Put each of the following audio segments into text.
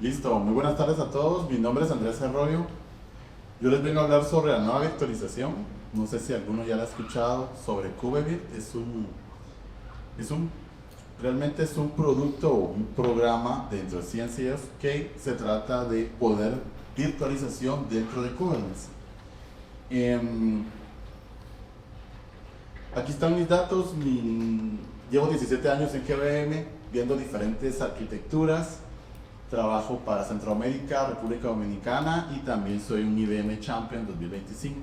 Listo, muy buenas tardes a todos. Mi nombre es Andrés Arroyo. Yo les vengo a hablar sobre la nueva virtualización. No sé si alguno ya la ha escuchado sobre KubeVirt. Realmente es un producto o un programa dentro de CNCF que se trata de poder virtualización dentro de Kubernetes. Aquí están mis datos. Llevo 17 años en GBM viendo diferentes arquitecturas. Trabajo para Centroamérica, República Dominicana y también soy un IBM Champion 2025.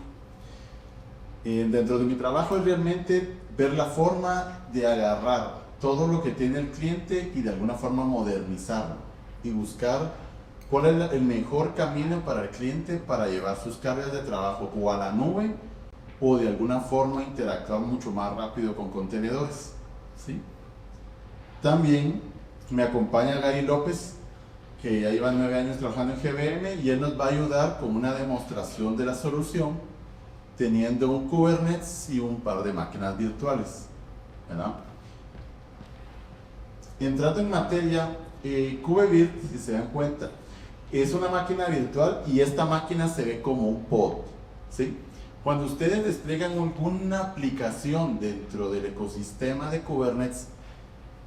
Dentro de mi trabajo es realmente ver la forma de agarrar todo lo que tiene el cliente y de alguna forma modernizarlo y buscar cuál es el mejor camino para el cliente para llevar sus cargas de trabajo o a la nube o de alguna forma interactuar mucho más rápido con contenedores, ¿sí? También me acompaña Gary López, que ya lleva 9 años trabajando en GBM y él nos va a ayudar con una demostración de la solución teniendo un Kubernetes y un par de máquinas virtuales, ¿verdad? Entrando en materia, KubeVirt, si se dan cuenta, es una máquina virtual y esta máquina se ve como un pod, ¿sí? Cuando ustedes despliegan alguna aplicación dentro del ecosistema de Kubernetes,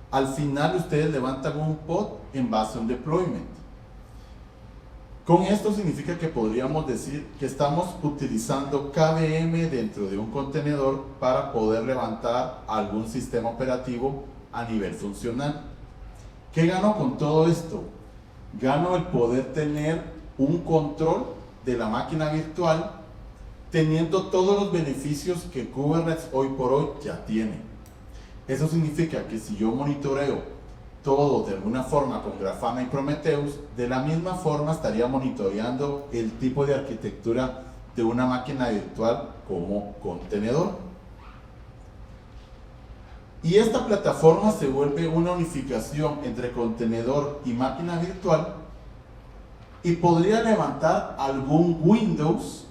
al final ustedes levantan un pod en base a un deployment. Con esto significa que podríamos decir que estamos utilizando KVM dentro de un contenedor para poder levantar algún sistema operativo a nivel funcional. ¿Qué gano con todo esto? Gano el poder tener un control de la máquina virtual teniendo todos los beneficios que Kubernetes hoy por hoy ya tiene. Eso significa que si yo monitoreo todo de alguna forma con Grafana y Prometheus, de la misma forma estaría monitoreando el tipo de arquitectura de una máquina virtual como contenedor. Y esta plataforma se vuelve una unificación entre contenedor y máquina virtual y podría levantar algún Windows,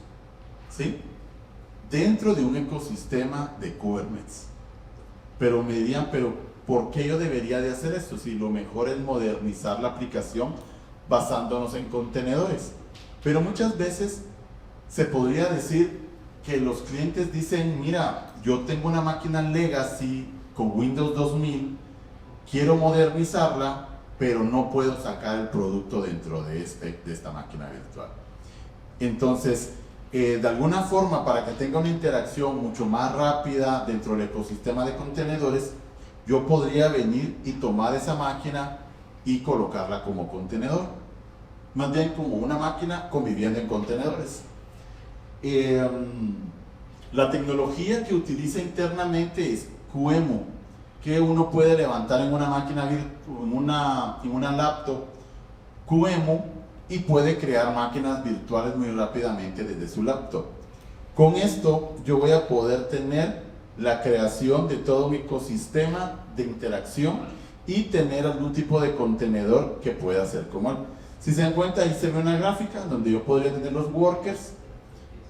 ¿sí?, dentro de un ecosistema de Kubernetes. Pero me dirían, pero ¿por qué yo debería de hacer esto? Si lo mejor es modernizar la aplicación basándonos en contenedores. Pero muchas veces se podría decir que los clientes dicen, mira, yo tengo una máquina legacy con Windows 2000, quiero modernizarla, pero no puedo sacar el producto dentro de esta máquina virtual. Entonces, de alguna forma, para que tenga una interacción mucho más rápida dentro del ecosistema de contenedores, yo podría venir y tomar esa máquina y colocarla como contenedor, más bien como una máquina conviviendo en contenedores. La tecnología que utiliza internamente es QEMU, que uno puede levantar en una máquina en una laptop QEMU y puede crear máquinas virtuales muy rápidamente desde su laptop. Con esto yo voy a poder tener la creación de todo mi ecosistema de interacción y tener algún tipo de contenedor que pueda hacer como él. Si se dan cuenta, ahí se ve una gráfica donde yo podría tener los workers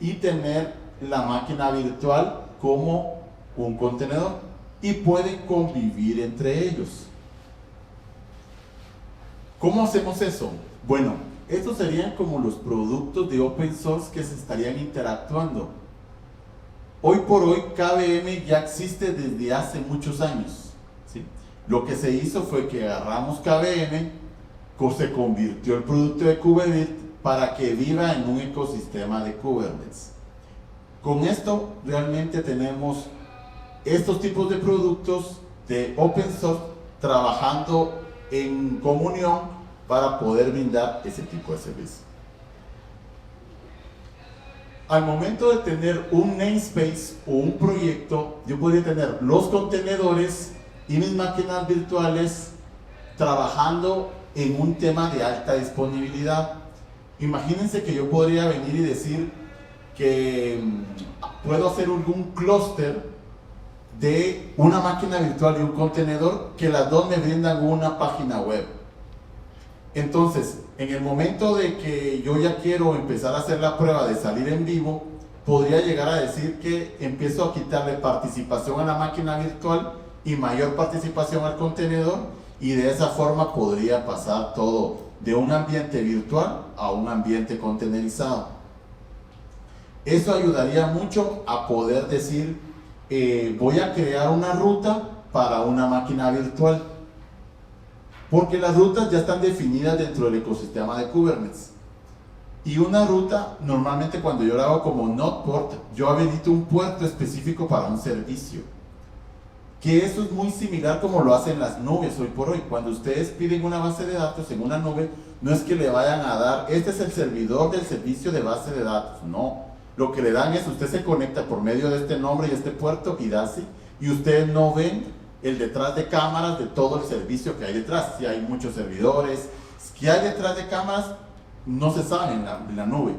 y tener la máquina virtual como un contenedor y pueden convivir entre ellos. ¿Cómo hacemos eso? Bueno, estos serían como los productos de open source que se estarían interactuando. Hoy por hoy KVM ya existe desde hace muchos años, ¿sí? Lo que se hizo fue que agarramos KVM, se convirtió el producto de KubeVirt para que viva en un ecosistema de Kubernetes. Con esto realmente tenemos estos tipos de productos de open source trabajando en comunión para poder brindar ese tipo de servicio. Al momento de tener un namespace o un proyecto, yo podría tener los contenedores y mis máquinas virtuales trabajando en un tema de alta disponibilidad. Imagínense que yo podría venir y decir que puedo hacer algún clúster de una máquina virtual y un contenedor que las dos me brindan una página web. Entonces, en el momento de que yo ya quiero empezar a hacer la prueba de salir en vivo, podría llegar a decir que empiezo a quitarle participación a la máquina virtual y mayor participación al contenedor y de esa forma podría pasar todo de un ambiente virtual a un ambiente contenerizado. Eso ayudaría mucho a poder decir, voy a crear una ruta para una máquina virtual, porque las rutas ya están definidas dentro del ecosistema de Kubernetes. Y una ruta, normalmente cuando yo la hago como node port, yo habilito un puerto específico para un servicio. Que eso es muy similar como lo hacen las nubes hoy por hoy. Cuando ustedes piden una base de datos en una nube, no es que le vayan a dar, este es el servidor del servicio de base de datos, no. Lo que le dan es, usted se conecta por medio de este nombre y este puerto y da así, y ustedes no ven el detrás de cámaras de todo el servicio que hay detrás. Si hay muchos servidores, ¿qué hay detrás de cámaras? No se sabe en la nube.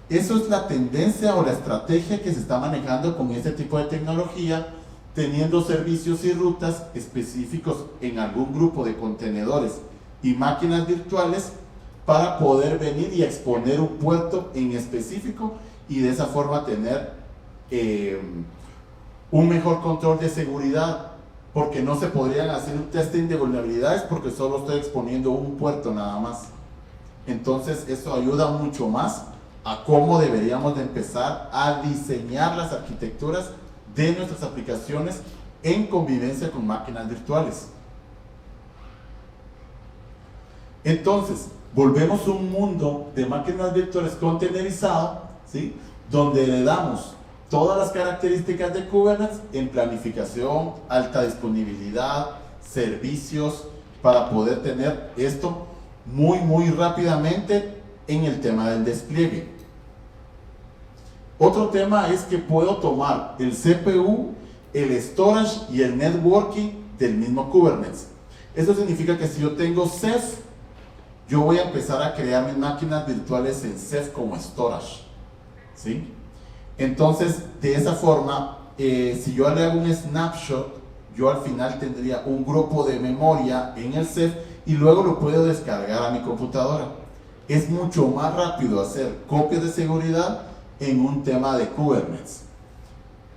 Eso es la tendencia o la estrategia que se está manejando con este tipo de tecnología, teniendo servicios y rutas específicos en algún grupo de contenedores y máquinas virtuales para poder venir y exponer un puerto en específico y de esa forma tener un mejor control de seguridad, porque no se podrían hacer un testing de vulnerabilidades porque solo estoy exponiendo un puerto nada más. Entonces eso ayuda mucho más a cómo deberíamos de empezar a diseñar las arquitecturas de nuestras aplicaciones en convivencia con máquinas virtuales. Entonces, volvemos a un mundo de máquinas virtuales contenerizado, ¿sí? Donde le damos todas las características de Kubernetes en planificación, alta disponibilidad, servicios, para poder tener esto muy rápidamente en el tema del despliegue. Otro tema es que puedo tomar el CPU, el storage y el networking del mismo Kubernetes. Eso significa que si yo tengo Ceph, yo voy a empezar a crear mis máquinas virtuales en Ceph como storage, ¿sí? Entonces, de esa forma, si yo le hago un snapshot, yo al final tendría un grupo de memoria en el Ceph y luego lo puedo descargar a mi computadora. Es mucho más rápido hacer copias de seguridad en un tema de Kubernetes.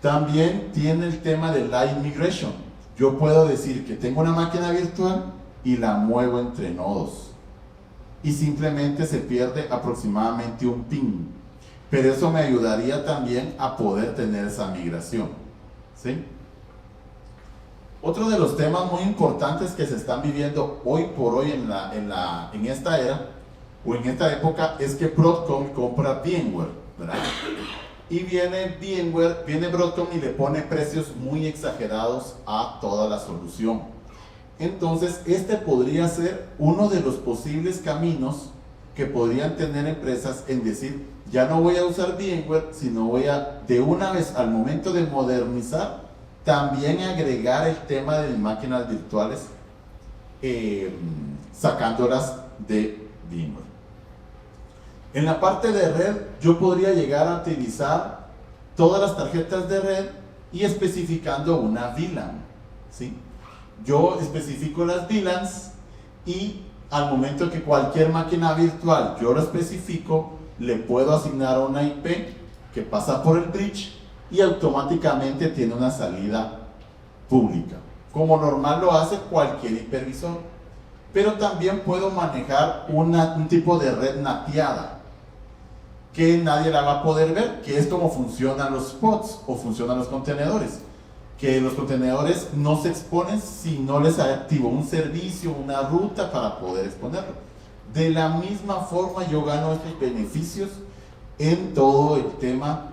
También tiene el tema de Light Migration. Yo puedo decir que tengo una máquina virtual y la muevo entre nodos y simplemente se pierde aproximadamente un ping, pero eso me ayudaría también a poder tener esa migración, ¿sí? Otro de los temas muy importantes que se están viviendo hoy por hoy en esta era o en esta época es que Broadcom compra VMware, ¿verdad? Y viene Broadcom y le pone precios muy exagerados a toda la solución. Entonces, este podría ser uno de los posibles caminos que podrían tener empresas en decir, ya no voy a usar VMware, sino voy a, de una vez al momento de modernizar, también agregar el tema de máquinas virtuales, sacándolas de VMware. En la parte de red, yo podría llegar a utilizar todas las tarjetas de red y especificando una VLAN, ¿sí? Yo especifico las VLANs y al momento que cualquier máquina virtual yo lo especifico, le puedo asignar una IP que pasa por el bridge y automáticamente tiene una salida pública, como normal lo hace cualquier hipervisor. Pero también puedo manejar un tipo de red nateada que nadie la va a poder ver, que es como funcionan los pods o funcionan los contenedores, que los contenedores no se exponen si no les activo un servicio, una ruta para poder exponerlo. De la misma forma yo gano estos beneficios en todo el tema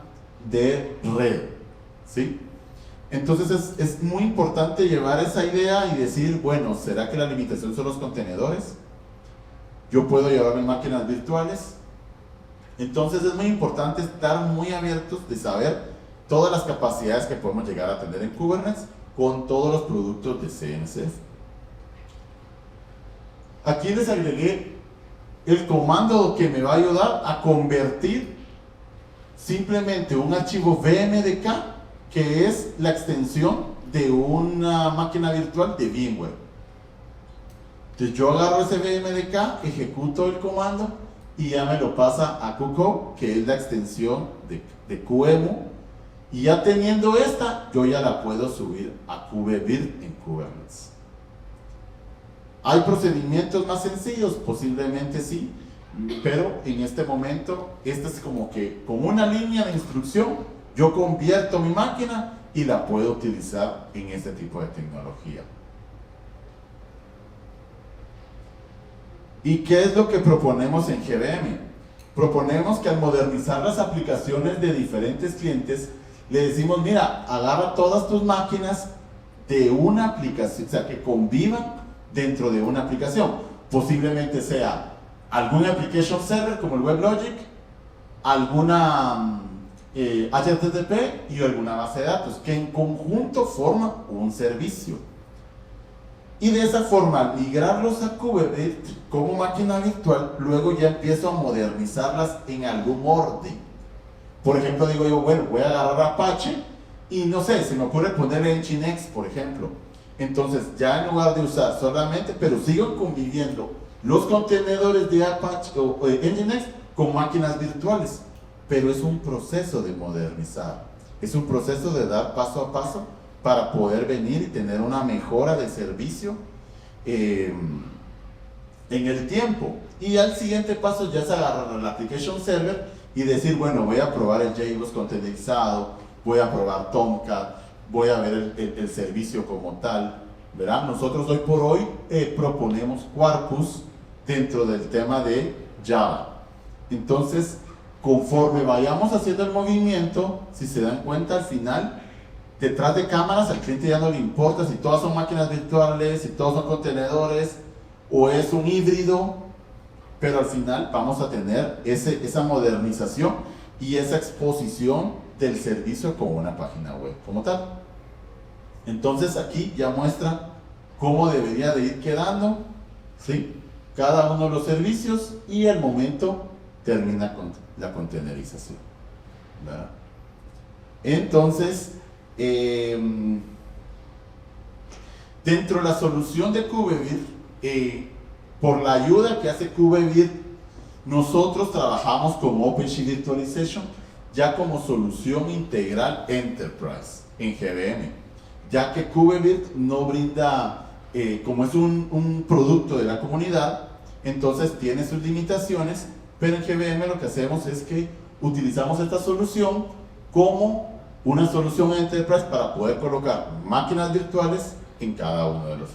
de red, ¿sí? Entonces es muy importante llevar esa idea y decir, bueno, ¿será que la limitación son los contenedores? Yo puedo llevar mis máquinas virtuales. Entonces es muy importante estar muy abiertos de saber todas las capacidades que podemos llegar a tener en Kubernetes con todos los productos de CNCF. Aquí les agregué el comando que me va a ayudar a convertir simplemente un archivo VMDK, que es la extensión de una máquina virtual de VMware. Entonces yo agarro ese VMDK, ejecuto el comando y ya me lo pasa a QCO, que es la extensión de QEMU, y ya teniendo esta, yo ya la puedo subir a KubeVirt en Kubernetes. ¿Hay procedimientos más sencillos? Posiblemente sí, pero en este momento, esta es como que con una línea de instrucción, yo convierto mi máquina y la puedo utilizar en este tipo de tecnología. ¿Y qué es lo que proponemos en GBM? Proponemos que al modernizar las aplicaciones de diferentes clientes, le decimos, mira, agarra todas tus máquinas de una aplicación, o sea, que convivan dentro de una aplicación. Posiblemente sea algún application server como el WebLogic, alguna HTTP y alguna base de datos, que en conjunto forman un servicio. Y de esa forma, migrarlos a KubeVirt como máquina virtual, luego ya empiezo a modernizarlas en algún orden. Por ejemplo, digo yo, bueno, voy a agarrar Apache y no sé, se me ocurre ponerle Nginx, por ejemplo. Entonces, ya en lugar de usar solamente, pero sigo conviviendo los contenedores de Apache o Nginx con máquinas virtuales. Pero es un proceso de modernizar, es un proceso de dar paso a paso para poder venir y tener una mejora de servicio en el tiempo. Y al siguiente paso ya es agarrar el application server y decir, bueno, voy a probar el JBoss containerizado, voy a probar Tomcat, voy a ver el servicio como tal, ¿verdad? Nosotros hoy por hoy proponemos Quarkus dentro del tema de Java. Entonces, conforme vayamos haciendo el movimiento, si se dan cuenta al final, detrás de cámaras al cliente ya no le importa si todas son máquinas virtuales, si todos son contenedores o es un híbrido, pero al final vamos a tener esa modernización y esa exposición del servicio como una página web como tal. Entonces aquí ya muestra cómo debería de ir quedando, ¿sí?, cada uno de los servicios, y el momento termina con la containerización, ¿verdad? Entonces, dentro de la solución de KubeVirt, por la ayuda que hace KubeVirt, nosotros trabajamos con OpenShift Virtualization ya como solución integral Enterprise en GBM, ya que KubeVirt no brinda, como es un producto de la comunidad, entonces tiene sus limitaciones, pero en GBM lo que hacemos es que utilizamos esta solución como una solución Enterprise para poder colocar máquinas virtuales en cada uno de los.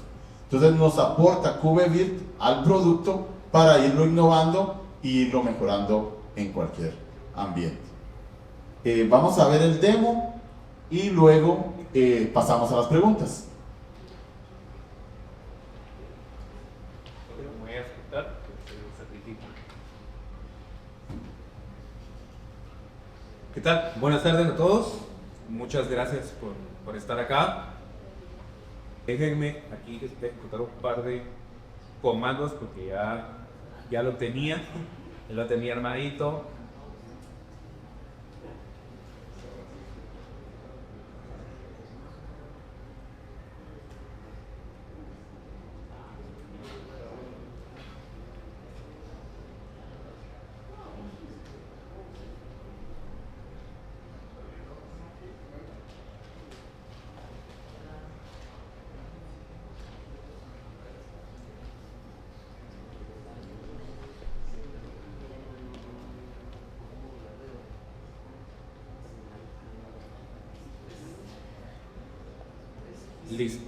Entonces nos aporta KubeVirt al producto para irlo innovando y irlo mejorando en cualquier ambiente. Vamos a ver el demo y luego pasamos a las preguntas. Voy a aceptar el sacrificio. ¿Qué tal? Buenas tardes a todos. Muchas gracias por estar acá. Déjenme aquí ejecutar un par de comandos porque ya lo tenía armadito. Listo.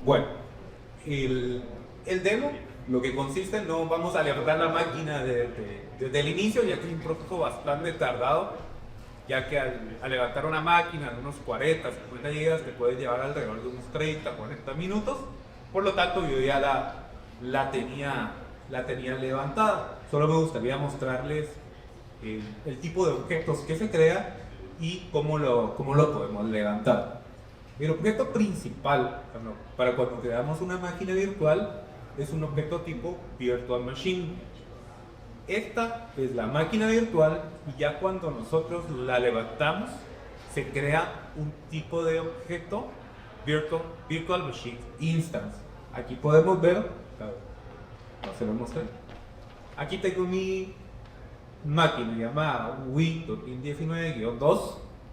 Bueno, el demo, lo que consiste, no vamos a levantar la máquina desde el inicio, ya que es un proceso bastante tardado, ya que al levantar una máquina de unos 40, 50 GB te puede llevar alrededor de unos 30, 40 minutos. Por lo tanto, yo ya la tenía levantada. Solo me gustaría mostrarles el tipo de objetos que se crea y cómo lo podemos levantar. El objeto principal para cuando creamos una máquina virtual es un objeto tipo Virtual Machine. Esta es la máquina virtual y ya cuando nosotros la levantamos se crea un tipo de objeto Virtual Machine Instance. Aquí podemos ver, se lo mostré. Aquí tengo mi máquina llamada Wii.19-2,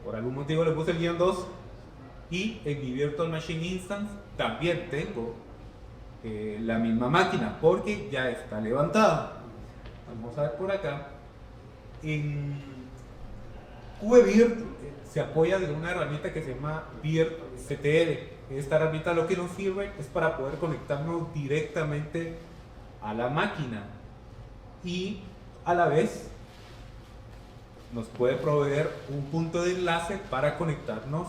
por algún motivo le puse el guión 2, Y en mi Virtual Machine Instance también tengo la misma máquina porque ya está levantada. Vamos a ver por acá. En VBirt se apoya de una herramienta que se llama VirtCTL. Esta herramienta lo que nos sirve es para poder conectarnos directamente a la máquina y a la vez nos puede proveer un punto de enlace para conectarnos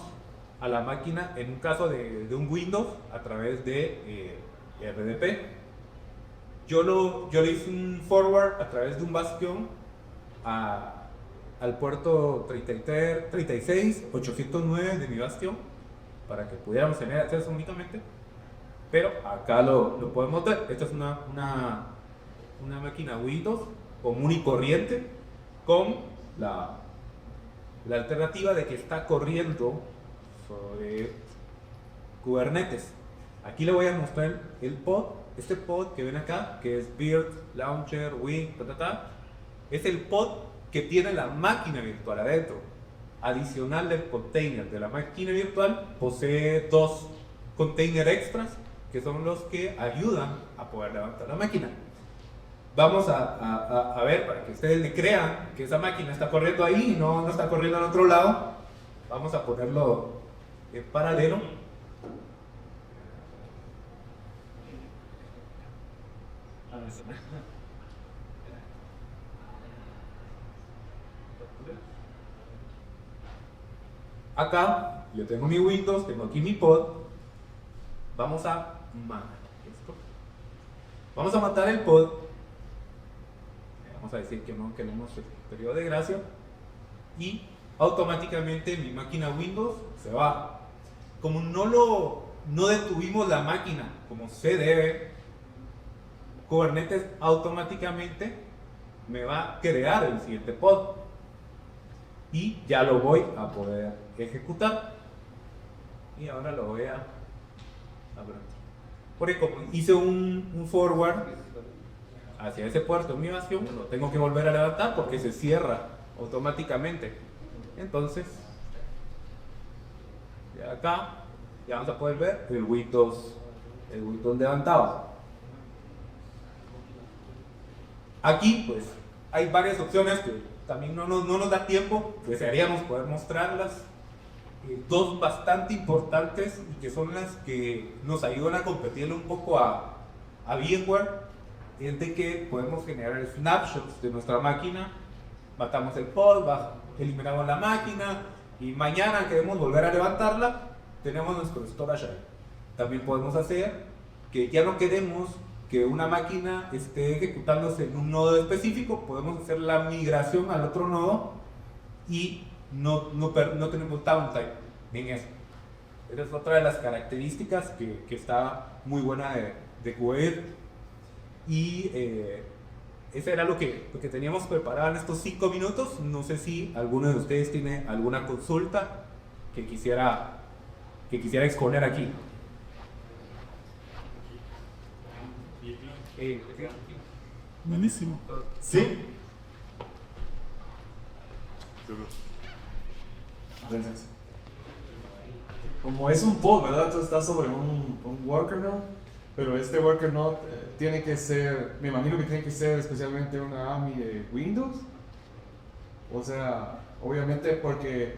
a la máquina en un caso de un Windows a través de RDP. Yo le hice un forward a través de un bastión al puerto 36809 de mi bastión para que pudiéramos tener acceso únicamente, pero acá lo podemos ver. Esta es una máquina Windows común y corriente con la alternativa de que está corriendo sobre Kubernetes. Aquí le voy a mostrar el pod. Este pod que ven acá, que es Virt, Launcher, Wing, es el pod que tiene la máquina virtual adentro. Adicional del container de la máquina virtual, posee dos containers extras que son los que ayudan a poder levantar la máquina. Vamos a ver, para que ustedes le crean que esa máquina está corriendo ahí y no está corriendo al otro lado. Vamos a ponerlo en paralelo. Acá yo tengo mi Windows, tengo aquí mi pod. Vamos a matar el pod. Vamos a decir que no queremos el periodo de gracia. Y automáticamente mi máquina Windows se va. Como no detuvimos la máquina como se debe, Kubernetes automáticamente me va a crear el siguiente pod. Y ya lo voy a poder ejecutar. Y ahora lo voy a abrir. Porque como hice un forward hacia ese puerto en mi bastión, lo tengo que volver a levantar porque se cierra automáticamente. Entonces, de acá ya vamos a poder ver el Windows levantado. Aquí pues hay varias opciones que también no nos da tiempo, desearíamos poder mostrarlas. Dos bastante importantes y que son las que nos ayudan a competirle un poco a VMware, es de que podemos generar snapshots de nuestra máquina, matamos el pod, eliminamos la máquina y mañana queremos volver a levantarla, tenemos nuestro storage ahí. También podemos hacer que ya no queremos que una máquina esté ejecutándose en un nodo específico, podemos hacer la migración al otro nodo y no tenemos downtime en eso. Esa es otra de las características que está muy buena de Kubernetes. Y eso era lo que teníamos preparado en estos 5 minutos. No sé si alguno de ustedes tiene alguna consulta que quisiera exponer aquí. Buenísimo. Sí. Como es un pod, ¿verdad? Entonces está sobre un worker node, pero este worker node tiene que ser, me imagino que tiene que ser especialmente una AMI de Windows. O sea, obviamente porque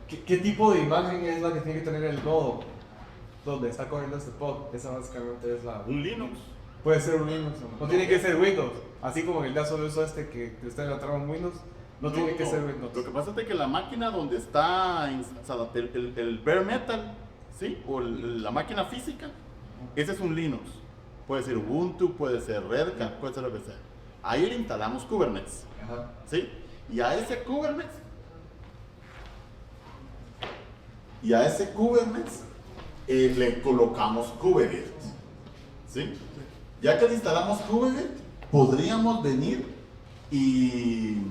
¿qué tipo de imagen es la que tiene que tener el nodo donde está corriendo este pod? Esa básicamente es la... Un Linux. Puede ser un Linux, no tiene que ser Windows. Así como el caso de uso que ustedes levantaron en Windows, no tiene que ser Windows. Lo que pasa es que la máquina donde está el bare metal, ¿sí? O la máquina física, ese es un Linux. Puede ser Ubuntu, puede ser Red Hat, puede ser lo que sea. Ahí le instalamos Kubernetes. Ajá. ¿Sí? Y a ese Kubernetes le colocamos Kubernetes. ¿Sí? Ya que le instalamos Kubernetes, podríamos venir y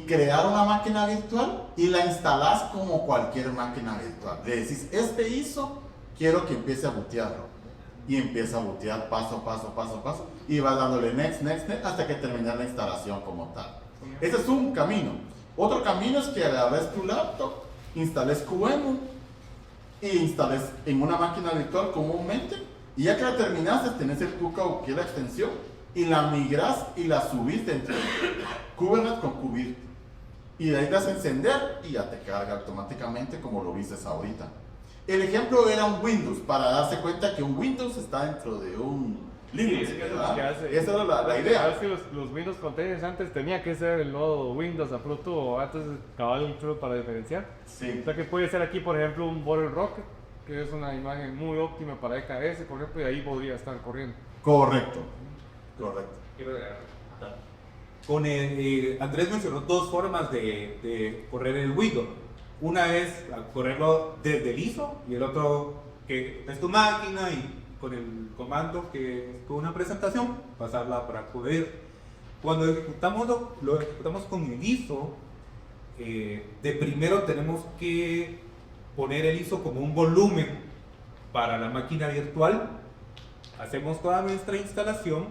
crear una máquina virtual y la instalás como cualquier máquina virtual. Le decís, este ISO, quiero que empiece a bootearlo. Y empieza a bootear paso a paso. Y va dándole next, hasta que termine la instalación como tal. Ese es un camino. Otro camino es que agarres tu laptop, instales QEMU e instales en una máquina virtual comúnmente, y ya que la terminaste, tenés el QKO, que es la extensión, y la migras y la subís dentro de Kubernetes con KubeVirt. Y de ahí das a encender y ya te carga automáticamente como lo viste ahorita. El ejemplo era un Windows, para darse cuenta que un Windows está dentro de un Linux. Sí, ¿verdad? Esa era la idea. Es que los Windows Containers antes tenía que ser el nodo Windows Approved o antes cabal para diferenciar. Sí. O sea que puede ser aquí, por ejemplo, un Bottle Rocket, que es una imagen muy óptima para EKS, por ejemplo, y ahí podría estar corriendo. Correcto. Correcto. Andrés mencionó dos formas de correr el Windows. Una es correrlo desde el ISO y el otro que es tu máquina y con el comando que es con una presentación pasarla para poder. Cuando lo ejecutamos con el ISO, de primero tenemos que poner el ISO como un volumen para la máquina virtual. Hacemos toda nuestra instalación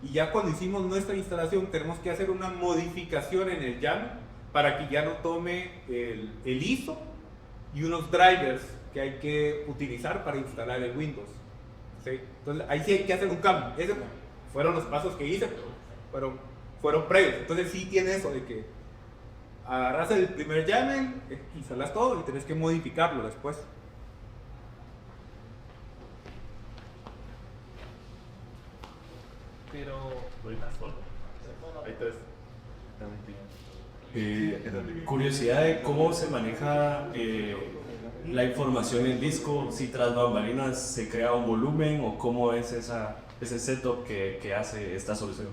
y ya cuando hicimos nuestra instalación tenemos que hacer una modificación en el YAML para que ya no tome el ISO y unos drivers que hay que utilizar para instalar el Windows. ¿Sí? Entonces ahí sí hay que hacer un cambio. Esos fueron los pasos que hice, pero fueron previos. Entonces sí tiene eso de que agarras el primer YAML, instalas todo y tenés que modificarlo después. Pero Ahí te ves. curiosidad de cómo se maneja la información en disco, si tras bambalinas se crea un volumen o cómo es ese setup que hace esta solución.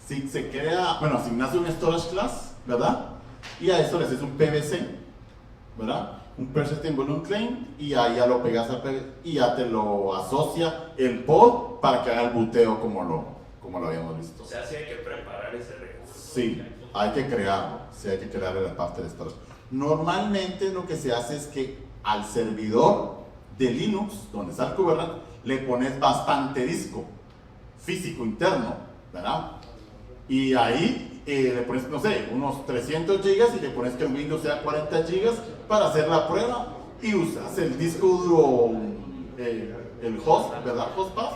Si se crea, bueno, si nace un storage class, ¿verdad? Y a eso le haces un PVC, ¿verdad? Un Persistent Volume Claim, y ahí ya lo pegas al PVC y ya te lo asocia el pod para que haga el buteo como lo habíamos visto. O sea, sí hay que preparar ese recurso. Sí, hay que crearlo, sí hay que crearle la parte de storage. Normalmente lo que se hace es que al servidor de Linux, donde está el Kubernetes, le pones bastante disco físico interno, ¿verdad? Y ahí le pones, no sé, unos 300 gigas y le pones que el Windows sea 40 gigas para hacer la prueba y usas el disco duro, el host, ¿verdad? Hostpath,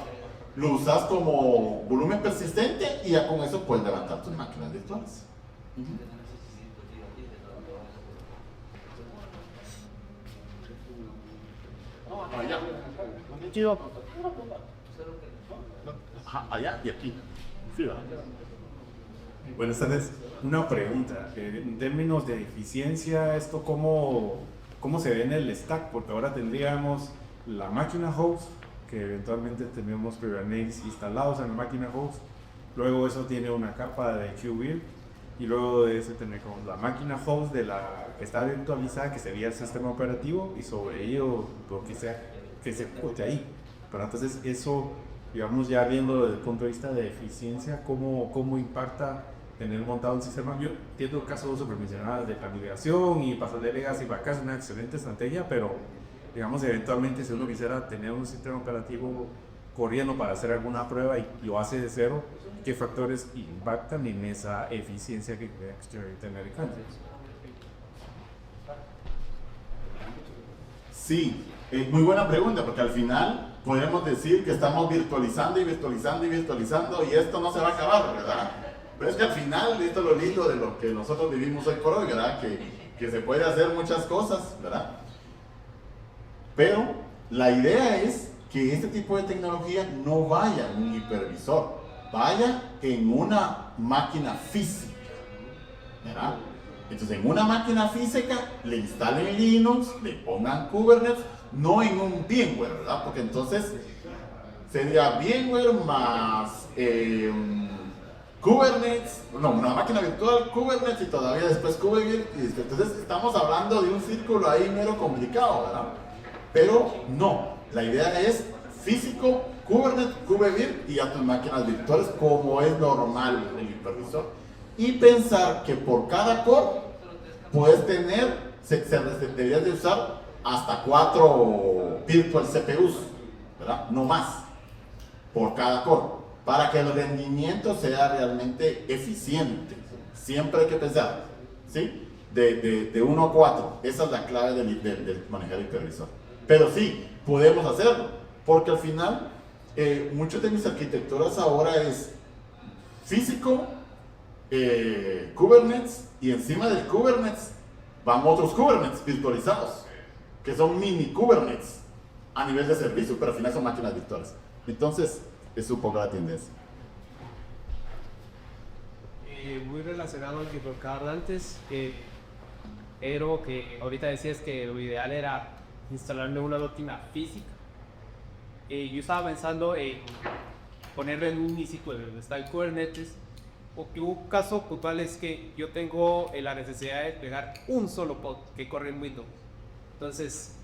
lo usas como volumen persistente y ya con eso puedes levantar tus máquinas virtuales. Allá. Ajá, allá y aquí. Sí, ¿verdad? Buenas tardes. Una pregunta. En términos de eficiencia, ¿esto cómo se ve en el stack? Porque ahora tendríamos la máquina host, que eventualmente tenemos Kubernetes instalados en la máquina host. Luego eso tiene una capa de KubeVirt. Y luego de eso tenemos la máquina host de la que está virtualizada, que sería el sistema operativo, y sobre ello lo que sea que se ejecute ahí. Pero entonces eso, digamos, ya viendo desde el punto de vista de eficiencia, ¿cómo impacta tener montado un sistema? Yo entiendo casos supervisionados de planificación y pasar de legacy para acá es una excelente estrategia, pero digamos, eventualmente si uno quisiera tener un sistema operativo corriendo para hacer alguna prueba y lo hace de cero, ¿qué factores impactan en esa eficiencia que quiere tener el cliente? Sí, muy buena pregunta, porque al final podemos decir que estamos virtualizando y virtualizando y virtualizando y esto no se va a acabar, ¿verdad? Pero es que al final esto es lo lindo de lo que nosotros vivimos hoy por hoy, ¿verdad? Que se puede hacer muchas cosas, ¿verdad? Pero la idea es que este tipo de tecnología no vaya en un hipervisor, vaya en una máquina física, ¿verdad? Entonces en una máquina física le instalen Linux, le pongan Kubernetes, no en un VMware, ¿verdad? Porque entonces sería VMware más Kubernetes, no, una máquina virtual, Kubernetes y todavía después KubeVirt. Entonces estamos hablando de un círculo ahí mero complicado, ¿verdad? Pero no, la idea es físico, Kubernetes, KubeVirt y ya tus máquinas virtuales como es normal en el hipervisor. Y pensar que por cada core puedes tener, deberías de usar hasta 4 virtual CPUs, ¿verdad? No más, por cada core. para que el rendimiento sea realmente eficiente. Siempre hay que pensar, ¿sí? De 1 a 4. Esa es la clave del manejar el hipervisor. Pero sí, podemos hacerlo, porque al final, muchas de mis arquitecturas ahora es físico, Kubernetes, y encima del Kubernetes van otros Kubernetes virtualizados, que son mini Kubernetes a nivel de servicio, pero al final son máquinas virtuales. Entonces, es un poco la tendencia. Muy relacionado al que tocaba antes, pero que ahorita decías que lo ideal era instalarle una máquina física. Yo estaba pensando en ponerlo en un sitio donde está el Kubernetes, porque un caso puntual es que yo tengo la necesidad de pegar un solo pod que corre en Windows. Entonces,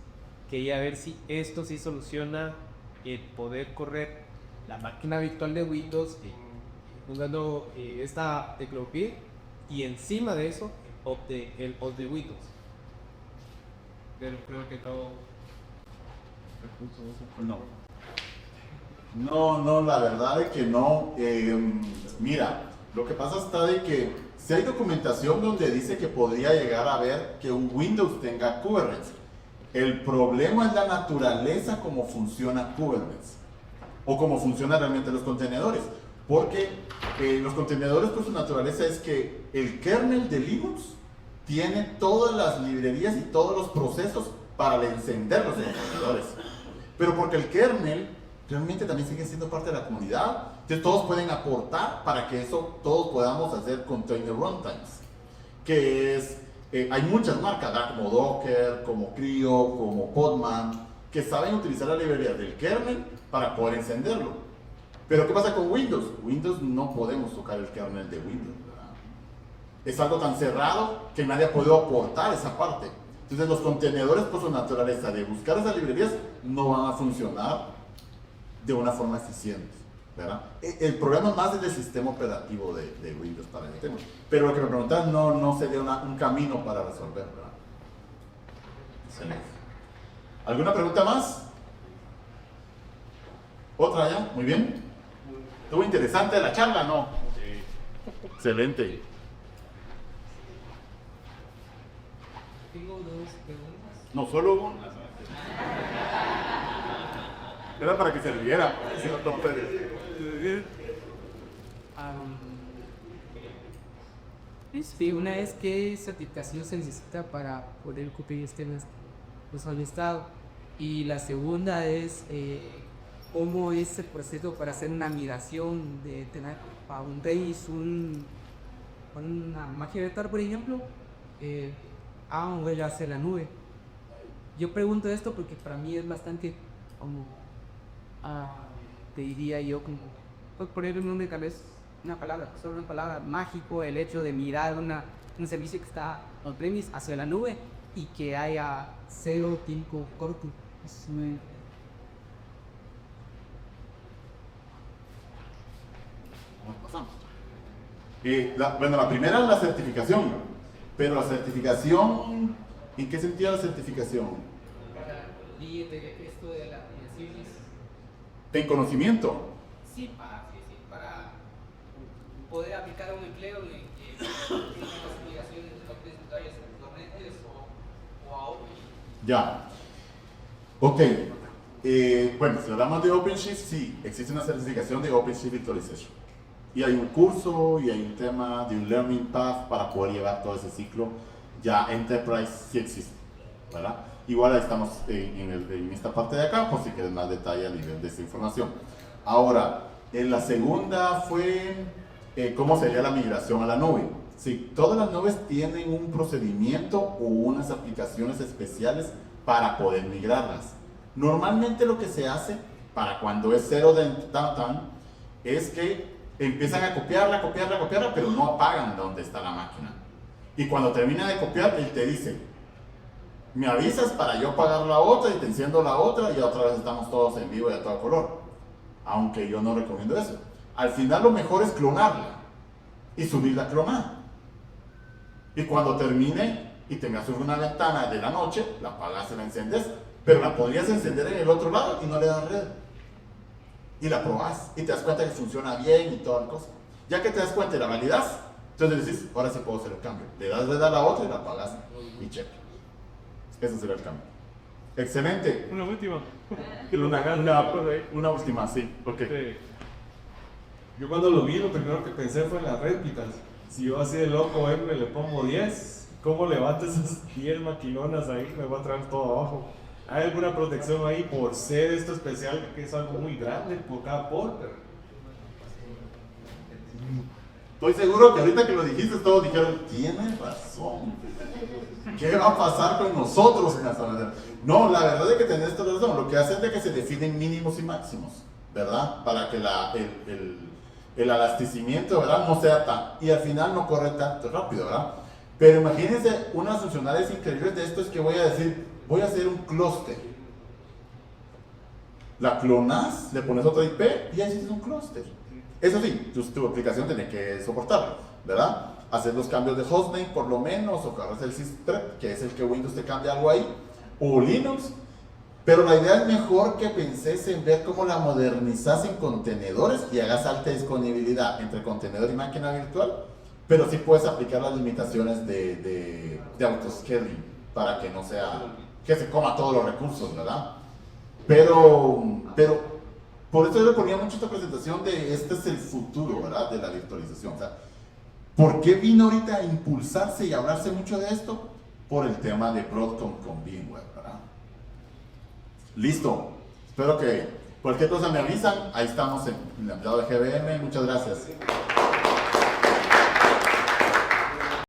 quería ver si esto sí soluciona el poder correr la máquina virtual de Windows usando esta tecnología y encima de eso el pod de Windows. Pero creo que todo... No, la verdad es que no. Mira, lo que pasa está de que si hay documentación donde dice que podría llegar a ver que un Windows tenga Kubernetes. El problema es la naturaleza como funciona Kubernetes o cómo funcionan realmente los contenedores. Porque los contenedores por su naturaleza es que el kernel de Linux tiene todas las librerías y todos los procesos para encender los contenedores. Pero porque el kernel realmente también sigue siendo parte de la comunidad, entonces todos pueden aportar para que eso todos podamos hacer container runtimes, que es, hay muchas marcas, ¿verdad? Como Docker, como CRI-O, como Podman, que saben utilizar la librería del kernel para poder encenderlo. Pero ¿qué pasa con Windows? Windows no podemos tocar el kernel de Windows, ¿verdad? Es algo tan cerrado que nadie ha podido aportar esa parte. Entonces los contenedores por su naturaleza de buscar esas librerías no van a funcionar de una forma eficiente, ¿verdad? El problema más es el sistema operativo de Windows para el tema. Pero lo que me preguntan no sería un camino para resolver, ¿verdad? Excelente. ¿Alguna pregunta más? ¿Otra ya? Muy bien. ¿Estuvo interesante la charla, no? Sí. Excelente. Tengo dos preguntas. No, solo uno. Era para que se riera, si no Tom Pérez. Una es qué certificación se necesita para poder cumplir este estado. Y la segunda es cómo es el proceso para hacer una migración de tener a un base, una máquina virtual, por ejemplo, a un base hacia la nube. Yo pregunto esto porque para mí es bastante como, te diría yo, como, pues poner en una cabeza una palabra, solo una palabra, mágico, el hecho de mirar un servicio que está on-premise hacia la nube y que haya cero tiempo corto. La primera es la certificación, pero la certificación, ¿en qué sentido la certificación? Esto de la ¿En conocimiento? Sí, para poder aplicar a un empleo y que tenga las obligaciones de los detalles corrientes o a otros. Ya. Ok. Bueno, si hablamos de OpenShift, sí, existe una certificación de OpenShift Virtualization. Y hay un curso y hay un tema de un Learning Path para poder llevar todo ese ciclo. Ya Enterprise sí existe, ¿verdad? Igual ahí estamos en esta parte de acá, por si quieres más detalle a nivel de esta información. Ahora, en la segunda fue cómo sería la migración a la nube. Sí, todas las nubes tienen un procedimiento o unas aplicaciones especiales para poder migrarlas. Normalmente lo que se hace para cuando es cero de downtime es que empiezan a copiarla, pero no apagan donde está la máquina. Y cuando termina de copiar, él te dice, me avisas para yo apagar la otra y te enciendo la otra y otra vez estamos todos en vivo y a todo color. Aunque yo no recomiendo eso. Al final lo mejor es clonarla y subirla clonada. Y cuando termine y tengas una ventana de la noche, la apagas y la encendes, pero la podrías encender en el otro lado y no le das red. y la probás y te das cuenta que funciona bien y toda la cosa. Ya que te das cuenta y la validas, entonces decís, ahora sí puedo hacer el cambio. Le das a la otra y la apagas y check. Ese será el cambio. Excelente. Una última. Una última, sí. Ok. Yo cuando lo vi, lo primero que pensé fue en las réplicas. Si yo así de loco le pongo 10, ¿cómo levanto esas 10 maquinonas ahí? Me va a traer todo abajo. ¿Hay alguna protección ahí por ser esto especial, que es algo muy grande por cada porter? Estoy seguro que ahorita que lo dijiste todos dijeron, tienes razón. ¿Qué va a pasar con nosotros en esta manera? No, la verdad es que tenés toda razón. Lo que hace es de que se definen mínimos y máximos, ¿verdad? Para que el abastecimiento, ¿verdad? No sea tan... Y al final no corre tanto rápido, ¿verdad? Pero imagínense unas funcionalidades increíbles de esto es que voy a decir, voy a hacer un clúster. La clonas, le pones otra IP y ahí tienes un clúster. Eso sí, tu aplicación tiene que soportarlo, ¿verdad? Hacer los cambios de hostname por lo menos, o cargas el systrep, que es el que Windows te cambia algo ahí, o Linux. Pero la idea es mejor que penses en ver cómo la modernizas en contenedores y hagas alta disponibilidad entre contenedor y máquina virtual, pero sí puedes aplicar las limitaciones de autoscaling para que no sea, que se coma todos los recursos, ¿verdad? Pero por eso yo le ponía mucho esta presentación de este es el futuro, ¿verdad? De la virtualización. O sea, ¿por qué vino ahorita a impulsarse y hablarse mucho de esto? Por el tema de Broadcom con VMware, ¿verdad? Listo. Espero que cualquier cosa me avisan. Ahí estamos en el empleado de GBM. Muchas gracias.